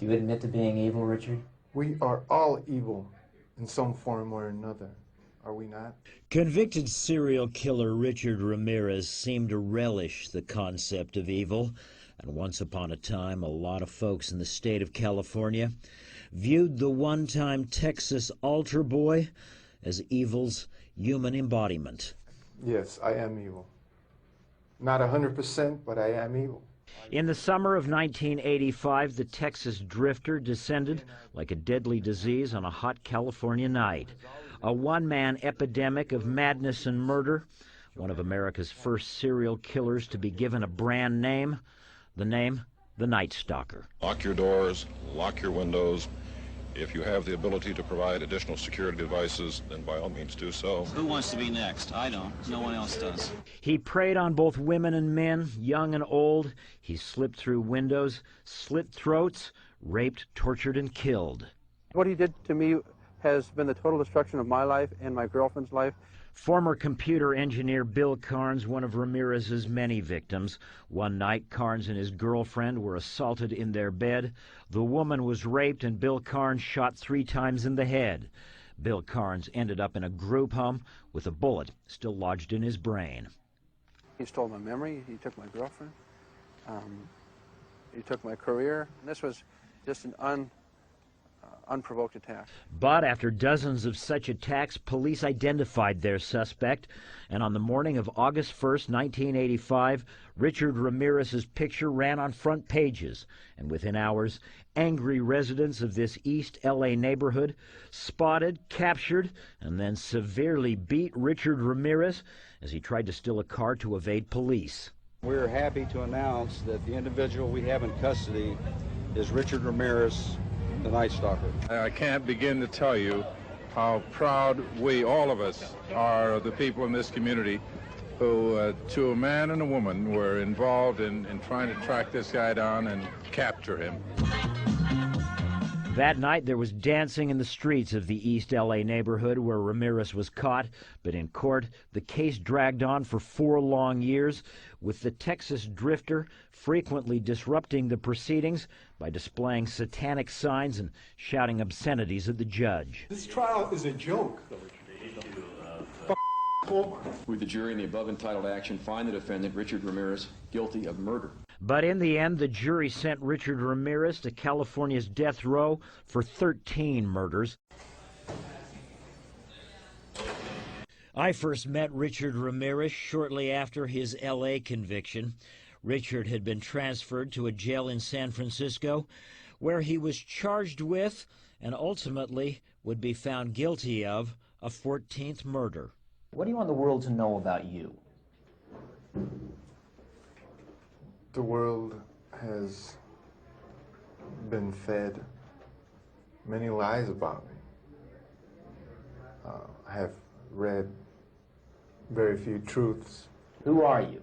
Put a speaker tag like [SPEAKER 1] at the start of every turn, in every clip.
[SPEAKER 1] Do you admit to being evil, Richard?
[SPEAKER 2] We are all evil in some form or another, are we not?
[SPEAKER 3] Convicted serial killer Richard Ramirez seemed to relish the concept of evil, and once upon a time a lot of folks in the state of California viewed the one-time Texas altar boy as evil's human embodiment.
[SPEAKER 2] Yes, I am evil. Not 100%, but I am evil.
[SPEAKER 3] In the summer of 1985, the Texas drifter descended like a deadly disease on a hot California night. A one-man epidemic of madness and murder, one of America's first serial killers to be given a brand name, the Night Stalker.
[SPEAKER 4] Lock your doors, lock your windows. If you have the ability to provide additional security devices, then by all means do so.
[SPEAKER 5] Who wants to be next? I don't. No one else does.
[SPEAKER 3] He preyed on both women and men, young and old. He slipped through windows, slit throats, raped, tortured, and killed.
[SPEAKER 6] What he did to me has been the total destruction of my life and my girlfriend's life.
[SPEAKER 3] Former computer engineer Bill Carnes, one of Ramirez's many victims. One night, Carnes and his girlfriend were assaulted in their bed. The woman was raped and Bill Carnes shot 3 times in the head. Bill Carnes ended up in a group home with a bullet still lodged in his brain.
[SPEAKER 6] He stole my memory. He took my girlfriend. He took my career. And this was just an unprovoked attack.
[SPEAKER 3] But after dozens of such attacks, police identified their suspect, and on the morning of August 1st, 1985, Richard Ramirez's picture ran on front pages, and within hours, angry residents of this East L.A. neighborhood spotted, captured, and then severely beat Richard Ramirez as he tried to steal a car to evade police.
[SPEAKER 7] We're happy to announce that the individual we have in custody is Richard Ramirez, the Night Stalker.
[SPEAKER 4] I can't begin to tell you how proud we, all of us, are of the people in this community who, to a man and a woman, were involved in trying to track this guy down and capture him.
[SPEAKER 3] That night, there was dancing in the streets of the East L.A. neighborhood where Ramirez was caught, but in court, the case dragged on for 4 long years, with the Texas drifter frequently disrupting the proceedings by displaying satanic signs and shouting obscenities at the judge.
[SPEAKER 2] This trial is a joke.
[SPEAKER 8] Would the jury in the above entitled action find the defendant, Richard Ramirez, guilty of murder?
[SPEAKER 3] But in the end, the jury sent Richard Ramirez to California's death row for 13 murders. I first met Richard Ramirez shortly after his L.A. conviction. Richard had been transferred to a jail in San Francisco where he was charged with and ultimately would be found guilty of a 14th murder.
[SPEAKER 1] What do you want the world to know about you?
[SPEAKER 2] The world has been fed many lies about me. I have read very few truths.
[SPEAKER 1] Who are you?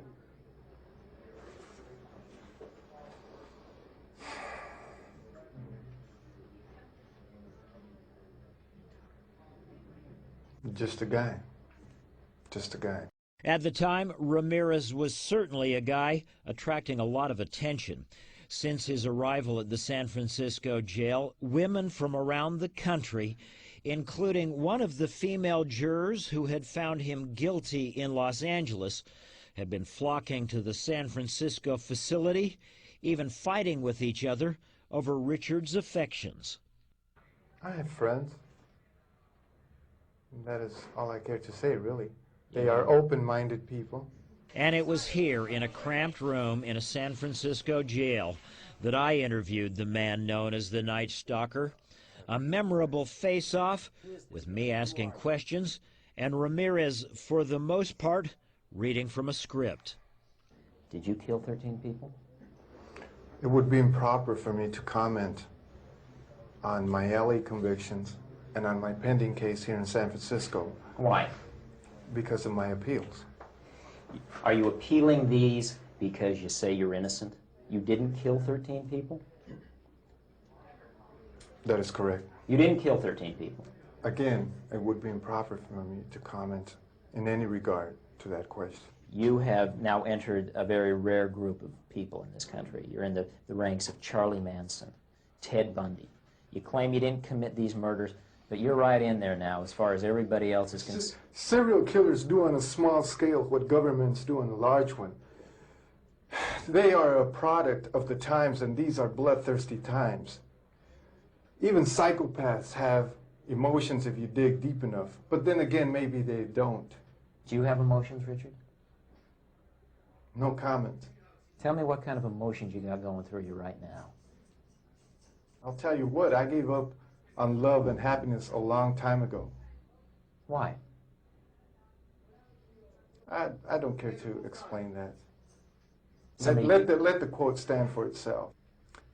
[SPEAKER 2] Just a guy. Just a guy.
[SPEAKER 3] At the time, Ramirez was certainly a guy attracting a lot of attention. Since his arrival at the San Francisco jail, women from around the country, including one of the female jurors who had found him guilty in Los Angeles, had been flocking to the San Francisco facility, even fighting with each other over Richard's affections.
[SPEAKER 2] I have friends. That is all I care to say, really. They are open-minded people.
[SPEAKER 3] And it was here, in a cramped room in a San Francisco jail, that I interviewed the man known as the Night Stalker. A memorable face-off, with me asking questions, and Ramirez, for the most part, reading from a script.
[SPEAKER 1] Did you kill 13 people?
[SPEAKER 2] It would be improper for me to comment on my LA convictions and on my pending case here in San Francisco.
[SPEAKER 1] Why?
[SPEAKER 2] Because of my appeals.
[SPEAKER 1] Are you appealing these because you say you're innocent? You didn't kill 13 people?
[SPEAKER 2] That is correct.
[SPEAKER 1] You didn't kill 13 people?
[SPEAKER 2] Again, it would be improper for me to comment in any regard to that question.
[SPEAKER 1] You have now entered a very rare group of people in this country. You're in the ranks of Charlie Manson, Ted Bundy. You claim you didn't commit these murders, but you're right in there now as far as everybody else is concerned.
[SPEAKER 2] Serial killers do on a small scale what governments do on a large one. They are a product of the times, and these are bloodthirsty times. Even psychopaths have emotions if you dig deep enough, but then again, maybe they don't.
[SPEAKER 1] Do you have emotions, Richard?
[SPEAKER 2] No comment.
[SPEAKER 1] Tell me what kind of emotions you got going through you right now.
[SPEAKER 2] I'll tell you what, I gave up on love and happiness a long time ago.
[SPEAKER 1] Why?
[SPEAKER 2] I don't care to explain that.
[SPEAKER 1] Somebody-
[SPEAKER 2] Let the quote stand for itself.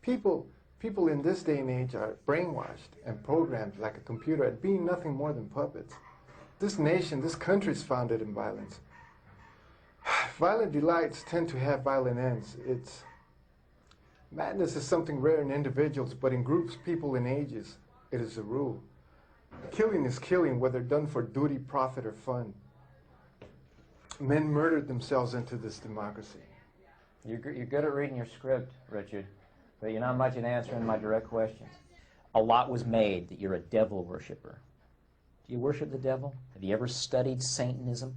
[SPEAKER 2] People in this day and age are brainwashed and programmed like a computer at being nothing more than puppets. This nation, this country is founded in violence. Violent delights tend to have violent ends. Madness is something rare in individuals, but in groups, people, and ages, it is a rule. Killing is killing, whether done for duty, profit, or fun. Men murdered themselves into this democracy.
[SPEAKER 1] You're good at reading your script, Richard, but you're not much at answering my direct questions. A lot was made that you're a devil worshiper. Do you worship the devil? Have you ever studied Satanism?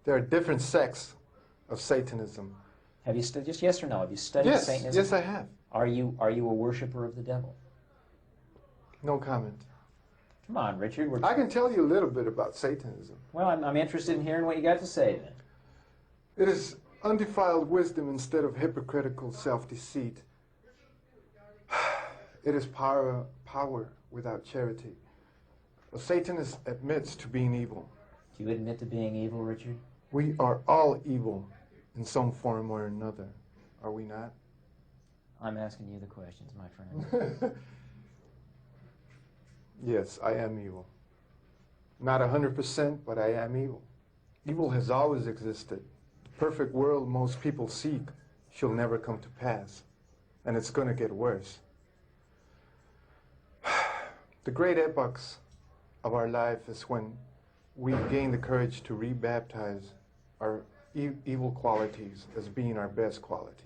[SPEAKER 2] There are different sects of Satanism.
[SPEAKER 1] Have you studied, just yes or no, have you studied Satanism?
[SPEAKER 2] Yes, I have.
[SPEAKER 1] Are you a worshiper of the devil?
[SPEAKER 2] No comment.
[SPEAKER 1] Come on, Richard.
[SPEAKER 2] I can tell you a little bit about Satanism.
[SPEAKER 1] Well, I'm interested in hearing what you got to say then.
[SPEAKER 2] It is undefiled wisdom instead of hypocritical self-deceit. It is power without charity. A Satanist admits to being evil.
[SPEAKER 1] Do you admit to being evil, Richard?
[SPEAKER 2] We are all evil in some form or another, are we not?
[SPEAKER 1] I'm asking you the questions, my friend.
[SPEAKER 2] Yes, I am evil. Not 100%, but I am evil. Evil has always existed. The perfect world most people seek shall never come to pass, and it's going to get worse. The great epochs of our life is when we gain the courage to rebaptize our evil qualities as being our best qualities.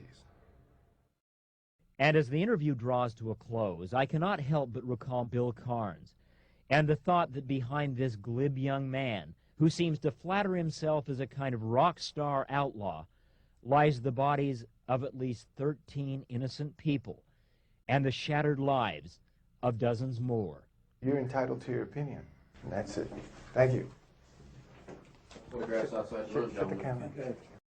[SPEAKER 3] And as the interview draws to a close, I cannot help but recall Bill Carnes and the thought that behind this glib young man, who seems to flatter himself as a kind of rock star outlaw, lies the bodies of at least 13 innocent people and the shattered lives of dozens more.
[SPEAKER 2] You're entitled to your opinion, and that's it. Thank you.
[SPEAKER 8] Photographs outside the room,
[SPEAKER 2] Shut the
[SPEAKER 8] gentlemen.
[SPEAKER 2] camera.